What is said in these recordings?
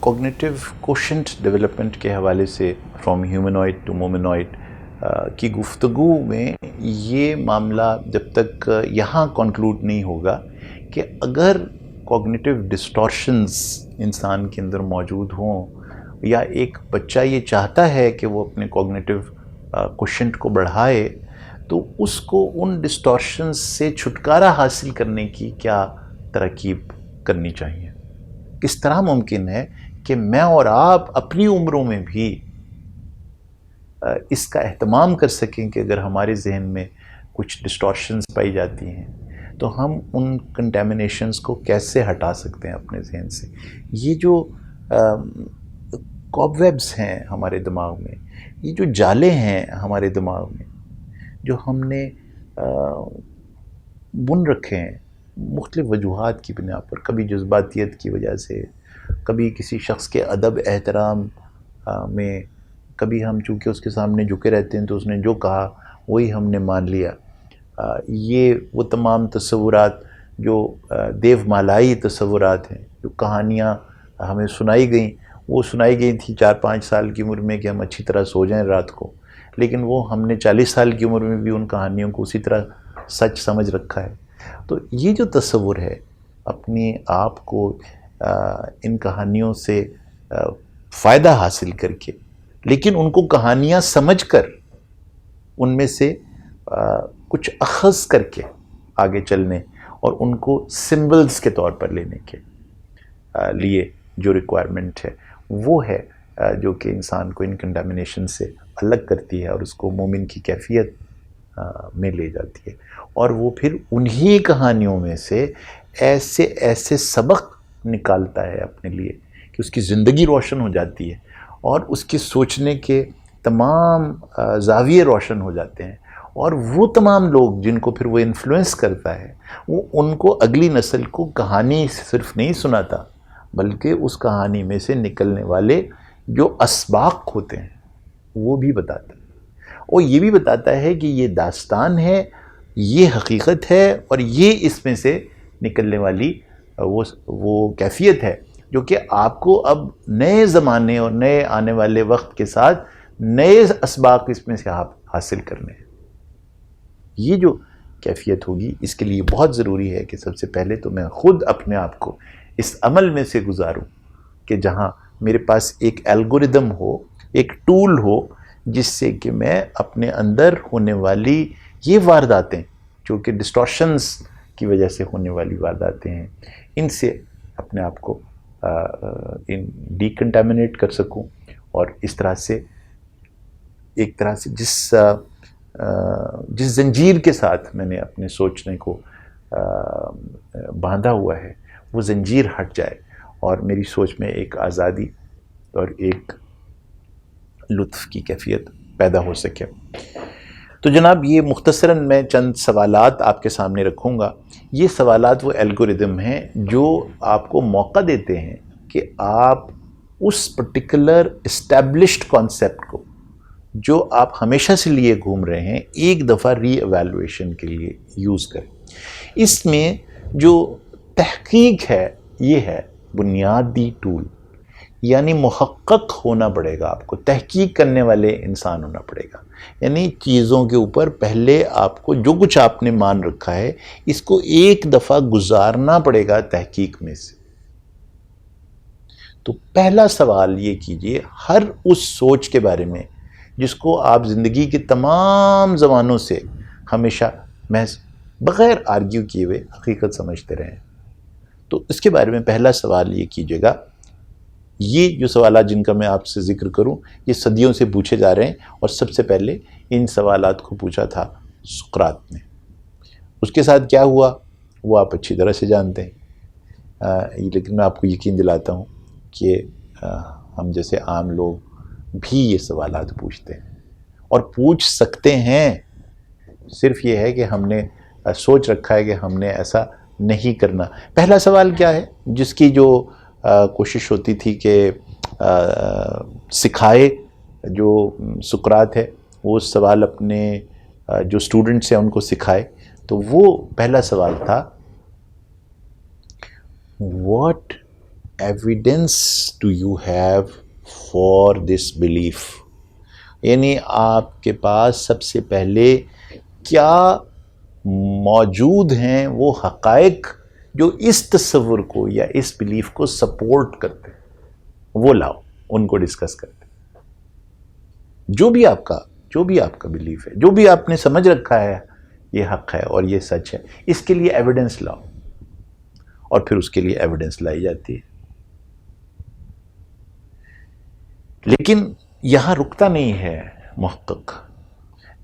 Cognitive quotient development کے حوالے سے فرام ہیومنوائڈ ٹو مومنوائڈ کی گفتگو میں یہ معاملہ جب تک یہاں کنکلوڈ نہیں ہوگا کہ اگر کوگنیٹو ڈسٹورشنز انسان کے اندر موجود ہوں یا ایک بچہ یہ چاہتا ہے کہ وہ اپنے کوگنیٹو کوشنٹ کو بڑھائے تو اس کو ان ڈسٹورشنز سے چھٹکارا حاصل کرنے کی کیا ترکیب کرنی چاہیے. کس طرح ممکن ہے کہ میں اور آپ اپنی عمروں میں بھی اس کا اہتمام کر سکیں کہ اگر ہمارے ذہن میں کچھ ڈسٹورشنز پائی جاتی ہیں تو ہم ان کنٹیمنیشنز کو کیسے ہٹا سکتے ہیں اپنے ذہن سے. یہ جو کاب ویبس ہیں ہمارے دماغ میں، یہ جو جالے ہیں ہمارے دماغ میں جو ہم نے بن رکھے ہیں مختلف وجوہات کی بنا پر، کبھی جذباتیت کی وجہ سے، کبھی کسی شخص کے ادب احترام میں، کبھی ہم چونکہ اس کے سامنے جھکے رہتے ہیں تو اس نے جو کہا وہی ہم نے مان لیا. یہ وہ تمام تصورات جو دیو مالائی تصورات ہیں، جو کہانیاں ہمیں سنائی گئیں، وہ سنائی گئی تھی 4-5 سال کی عمر میں کہ ہم اچھی طرح سو جائیں رات کو، لیکن وہ ہم نے 40 سال کی عمر میں بھی ان کہانیوں کو اسی طرح سچ سمجھ رکھا ہے. تو یہ جو تصور ہے اپنے آپ کو ان کہانیوں سے فائدہ حاصل کر کے، لیکن ان کو کہانیاں سمجھ کر ان میں سے کچھ اخذ کر کے آگے چلنے اور ان کو سمبلز کے طور پر لینے کے لیے جو ریکوائرمنٹ ہے وہ ہے جو کہ انسان کو ان کنڈامنیشن سے الگ کرتی ہے اور اس کو مومن کی کیفیت میں لے جاتی ہے. اور وہ پھر انہی کہانیوں میں سے ایسے سبق نکالتا ہے اپنے لیے کہ اس کی زندگی روشن ہو جاتی ہے اور اس کے سوچنے کے تمام زاویے روشن ہو جاتے ہیں، اور وہ تمام لوگ جن کو پھر وہ انفلوئنس کرتا ہے وہ ان کو اگلی نسل کو کہانی صرف نہیں سناتا بلکہ اس کہانی میں سے نکلنے والے جو اسباق ہوتے ہیں وہ بھی بتاتا ہے، اور یہ بھی بتاتا ہے کہ یہ داستان ہے، یہ حقیقت ہے، اور یہ اس میں سے نکلنے والی وہ کیفیت ہے جو کہ آپ کو اب نئے زمانے اور نئے آنے والے وقت کے ساتھ نئے اسباق اس میں سے حاصل کرنے ہیں. یہ جو کیفیت ہوگی اس کے لیے بہت ضروری ہے کہ سب سے پہلے تو میں خود اپنے آپ کو اس عمل میں سے گزاروں کہ جہاں میرے پاس ایک الگوریدم ہو، ایک ٹول ہو جس سے کہ میں اپنے اندر ہونے والی یہ وارداتیں جو کہ ڈسٹورشنز کی وجہ سے ہونے والی وارداتیں ہیں ان سے اپنے آپ کو ڈیکنٹامنیٹ کر سکوں، اور اس طرح سے ایک طرح سے جس زنجیر کے ساتھ میں نے اپنے سوچنے کو باندھا ہوا ہے وہ زنجیر ہٹ جائے اور میری سوچ میں ایک آزادی اور ایک لطف کی کیفیت پیدا ہو سکے. تو جناب یہ مختصراً میں چند سوالات آپ کے سامنے رکھوں گا. یہ سوالات وہ الگوریدم ہیں جو آپ کو موقع دیتے ہیں کہ آپ اس پرٹیکولر اسٹیبلشڈ کانسیپٹ کو جو آپ ہمیشہ سے لیے گھوم رہے ہیں ایک دفعہ ری ایویلویشن کے لیے یوز کریں. اس میں جو تحقیق ہے یہ ہے بنیادی ٹول، یعنی محقق ہونا پڑے گا، آپ کو تحقیق کرنے والے انسان ہونا پڑے گا. یعنی چیزوں کے اوپر پہلے آپ کو جو کچھ آپ نے مان رکھا ہے اس کو ایک دفعہ گزارنا پڑے گا تحقیق میں سے. تو پہلا سوال یہ کیجئے ہر اس سوچ کے بارے میں جس کو آپ زندگی کے تمام زمانوں سے ہمیشہ محض بغیر آرگیو کیے ہوئے حقیقت سمجھتے رہے ہیں. تو اس کے بارے میں پہلا سوال یہ کیجئے گا. یہ جو سوالات جن کا میں آپ سے ذکر کروں یہ صدیوں سے پوچھے جا رہے ہیں، اور سب سے پہلے ان سوالات کو پوچھا تھا سقراط نے. اس کے ساتھ کیا ہوا وہ آپ اچھی طرح سے جانتے ہیں، لیکن میں آپ کو یقین دلاتا ہوں کہ ہم جیسے عام لوگ بھی یہ سوالات پوچھتے ہیں اور پوچھ سکتے ہیں. صرف یہ ہے کہ ہم نے سوچ رکھا ہے کہ ہم نے ایسا نہیں کرنا. پہلا سوال کیا ہے جس کی جو کوشش ہوتی تھی کہ سکھائے جو سقراط ہے وہ سوال اپنے جو اسٹوڈنٹس ہیں ان کو سکھائے. تو وہ پہلا سوال تھا، what evidence do you have for this belief, یعنی آپ کے پاس سب سے پہلے کیا موجود ہیں وہ حقائق جو اس تصور کو یا اس بلیف کو سپورٹ کرتے ہیں، وہ لاؤ، ان کو ڈسکس کرتے ہیں۔ جو بھی آپ کا بلیف ہے، جو بھی آپ نے سمجھ رکھا ہے یہ حق ہے اور یہ سچ ہے، اس کے لیے ایویڈنس لاؤ، اور پھر اس کے لیے ایویڈنس لائی جاتی ہے۔ لیکن یہاں رکتا نہیں ہے محقق،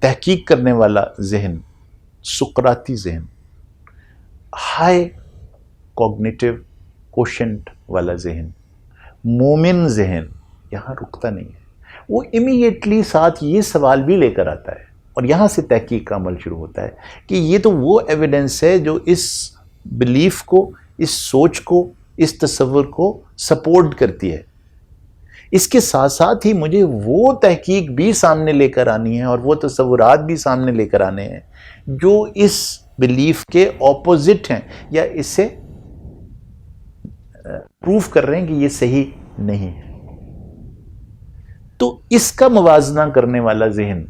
تحقیق کرنے والا ذہن، سقراطی ذہن، ہائی کوگنیٹو کوشنٹ والا ذہن، مومن ذہن یہاں رکتا نہیں ہے۔ وہ امیڈیٹلی ساتھ یہ سوال بھی لے کر آتا ہے، اور یہاں سے تحقیق کا عمل شروع ہوتا ہے کہ یہ تو وہ ایویڈنس ہے جو اس بلیف کو، اس سوچ کو، اس تصور کو سپورٹ کرتی ہے۔ اس کے ساتھ ساتھ ہی مجھے وہ تحقیق بھی سامنے لے کر آنی ہے اور وہ تصورات بھی سامنے لے کر آنے ہیں جو اس بلیف کے اپوزٹ ہیں یا اس سے پروف کر رہے ہیں کہ یہ صحیح نہیں ہے۔ تو اس کا موازنہ کرنے والا ذہن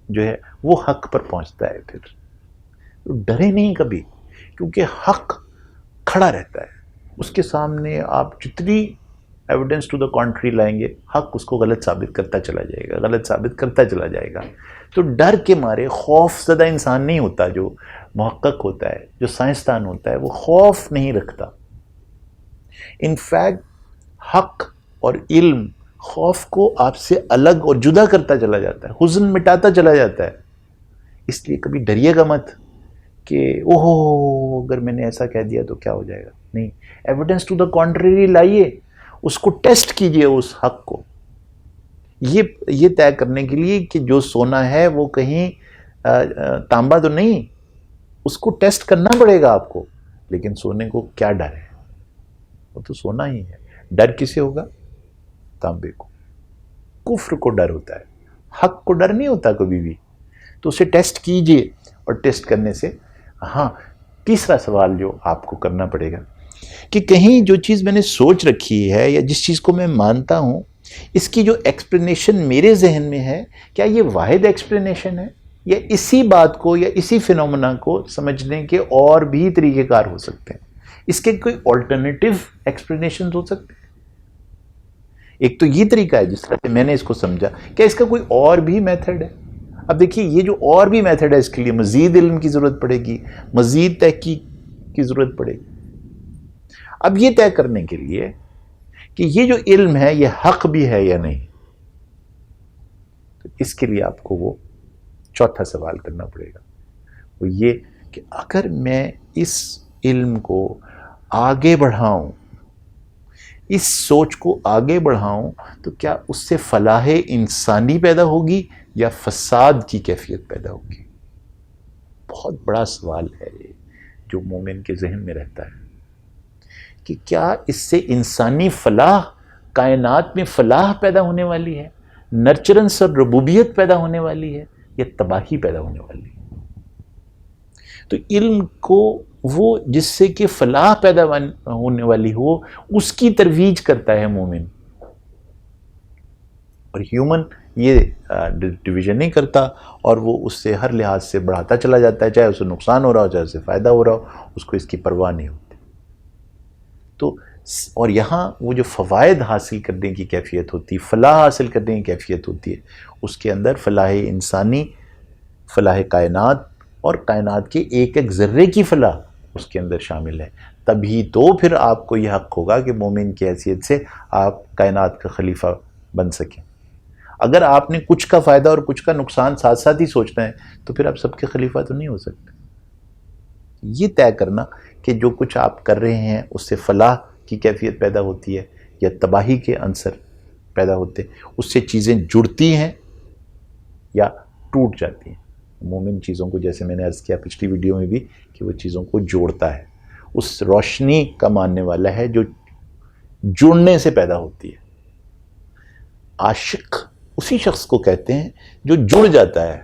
جو ہے وہ حق پر پہنچتا ہے۔ پھر ڈرے نہیں کبھی، کیونکہ حق کھڑا رہتا ہے، اس کے سامنے آپ جتنی ایویڈنس ٹو دا کانٹری لائیں گے، حق اس کو غلط ثابت کرتا چلا جائے گا، غلط ثابت کرتا چلا جائے گا۔ تو ڈر کے مارے خوف زدہ انسان نہیں ہوتا، جو محقق ہوتا ہے، جو سائنسدان ہوتا ہے، وہ خوف نہیں رکھتا۔ انفیکٹ حق اور علم خوف کو آپ سے الگ اور جدا کرتا چلا جاتا ہے، حزن مٹاتا چلا جاتا ہے۔ اس لیے کبھی ڈریے گا مت کہ اوہ اگر میں نے ایسا کہہ دیا تو کیا ہو جائے گا، نہیں، ایویڈنس ٹو دا کانٹری لائیے، اس کو ٹیسٹ کیجئے، اس حق کو، یہ طے کرنے کے لیے کہ جو سونا ہے وہ کہیں تانبا تو نہیں، اس کو ٹیسٹ کرنا پڑے گا آپ کو۔ لیکن سونے کو کیا ڈر ہے، وہ تو سونا ہی ہے۔ ڈر کسے ہوگا؟ تانبے کو۔ کفر کو ڈر ہوتا ہے، حق کو ڈر نہیں ہوتا کبھی بھی۔ تو اسے ٹیسٹ کیجئے، اور ٹیسٹ کرنے سے ہاں تیسرا سوال جو آپ کو کرنا پڑے گا کہ کہیں جو چیز میں نے سوچ رکھی ہے یا جس چیز کو میں مانتا ہوں، اس کی جو ایکسپلینیشن میرے ذہن میں ہے، کیا یہ واحد ایکسپلینیشن ہے، یا اسی بات کو یا اسی فینومنا کو سمجھنے کے اور بھی طریقہ کار ہو سکتے ہیں، اس کے کوئی آلٹرنیٹیو ایکسپلینیشن ہو سکتے ہیں۔ ایک تو یہ طریقہ ہے جس طرح سے میں نے اس کو سمجھا، کیا اس کا کوئی اور بھی میتھڈ ہے؟ اب دیکھیے، یہ جو اور بھی میتھڈ ہے، اس کے لیے مزید علم کی ضرورت پڑے گی، مزید تحقیق کی ضرورت پڑے گی۔ اب یہ طے کرنے کے لیے کہ یہ جو علم ہے یہ حق بھی ہے یا نہیں، تو اس کے لیے آپ کو وہ چوتھا سوال کرنا پڑے گا، وہ یہ کہ اگر میں اس علم کو آگے بڑھاؤں، اس سوچ کو آگے بڑھاؤں، تو کیا اس سے فلاح انسانی پیدا ہوگی یا فساد کی کیفیت پیدا ہوگی؟ بہت بڑا سوال ہے یہ، جو مومن کے ذہن میں رہتا ہے کہ کیا اس سے انسانی فلاح، کائنات میں فلاح پیدا ہونے والی ہے، نرچرنس اور ربوبیت پیدا ہونے والی ہے، یا تباہی پیدا ہونے والی ہے؟ تو علم کو وہ جس سے کہ فلاح پیدا ہونے والی ہو، اس کی ترویج کرتا ہے مومن، اور ہیومن یہ ڈویژن نہیں کرتا، اور وہ اس سے ہر لحاظ سے بڑھاتا چلا جاتا ہے، چاہے اسے نقصان ہو رہا ہو چاہے اسے فائدہ ہو رہا ہو، اس کو اس کی پرواہ نہیں ہوتی۔ تو اور یہاں وہ جو فوائد حاصل کرنے کی کیفیت ہوتی، فلاح حاصل کرنے کی کیفیت ہوتی ہے، اس کے اندر فلاح انسانی، فلاح کائنات، اور کائنات کے ایک ایک ذرے کی فلاح اس کے اندر شامل ہے۔ تبھی تو پھر آپ کو یہ حق ہوگا کہ مومن کی حیثیت سے آپ کائنات کا خلیفہ بن سکیں۔ اگر آپ نے کچھ کا فائدہ اور کچھ کا نقصان ساتھ ساتھ ہی سوچنا ہے، تو پھر آپ سب کے خلیفہ تو نہیں ہو سکتے۔ یہ طے کرنا کہ جو کچھ آپ کر رہے ہیں اس سے فلاح کی کیفیت پیدا ہوتی ہے یا تباہی کے عنصر پیدا ہوتے ہیں، اس سے چیزیں جڑتی ہیں یا ٹوٹ جاتی ہیں۔ مومن چیزوں کو، جیسے میں نے عرض کیا پچھلی ویڈیو میں بھی، کہ وہ چیزوں کو جوڑتا ہے، اس روشنی کا ماننے والا ہے جو جڑنے سے پیدا ہوتی ہے۔ عاشق اسی شخص کو کہتے ہیں جو جڑ جاتا ہے،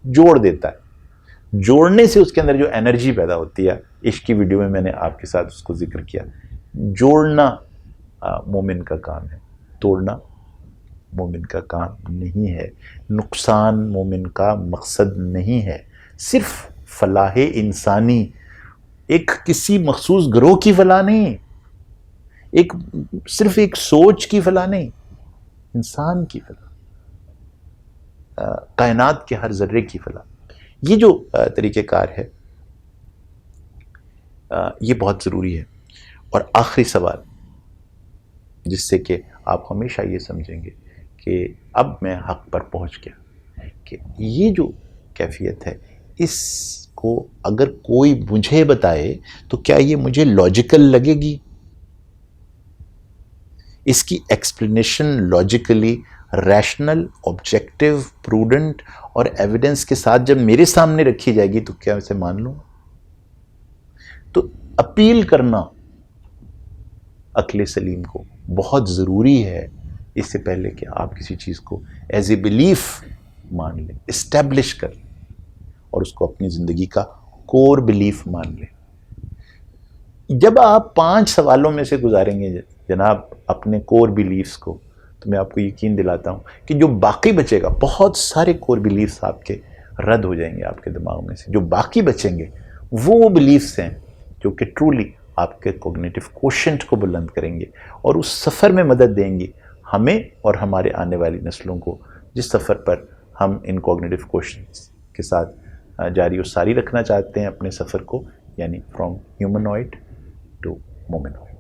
جوڑ دیتا ہے، جوڑنے سے اس کے اندر جو انرجی پیدا ہوتی ہے، عشق کی ویڈیو میں نے آپ کے ساتھ اس کو ذکر کیا، جوڑنا مومن کا کام ہے، توڑنا مومن کا کام نہیں ہے، نقصان مومن کا مقصد نہیں ہے، صرف فلاح انسانی، ایک کسی مخصوص گروہ کی فلاح نہیں، صرف ایک سوچ کی فلاح نہیں، انسان کی فلاح، کائنات کے ہر ذرے کی فلاح۔ یہ جو طریقہ کار ہے یہ بہت ضروری ہے۔ اور آخری سوال جس سے کہ آپ ہمیشہ یہ سمجھیں گے کہ اب میں حق پر پہنچ گیا، کہ یہ جو کیفیت ہے اس کو اگر کوئی مجھے بتائے تو کیا یہ مجھے لاجیکل لگے گی؟ اس کی explanation logically, rational, objective, prudent اور ایویڈنس کے ساتھ جب میرے سامنے رکھی جائے گی تو کیا اسے مان لوں؟ تو اپیل کرنا عقل سلیم کو بہت ضروری ہے، اس سے پہلے کہ آپ کسی چیز کو ایز اے بلیف مان لیں، اسٹیبلش کر لیں اور اس کو اپنی زندگی کا کور بلیف مان لیں۔ جب آپ 5 سوالوں میں سے گزاریں گے جناب اپنے کور بلیفز کو، تو میں آپ کو یقین دلاتا ہوں کہ جو باقی بچے گا، بہت سارے کور بلیفز آپ کے رد ہو جائیں گے آپ کے دماغ میں سے، جو باقی بچیں گے وہ بلیفز ہیں جو کہ ٹرولی آپ کے کوگنیٹو کوشنٹ کو بلند کریں گے اور اس سفر میں مدد دیں گی ہمیں اور ہمارے آنے والی نسلوں کو، جس سفر پر ہم ان کوگنیٹو کوشنٹس کے ساتھ جاری و ساری رکھنا چاہتے ہیں اپنے سفر کو، یعنی فرام ہیومنوائڈ ٹو مومنوائڈ۔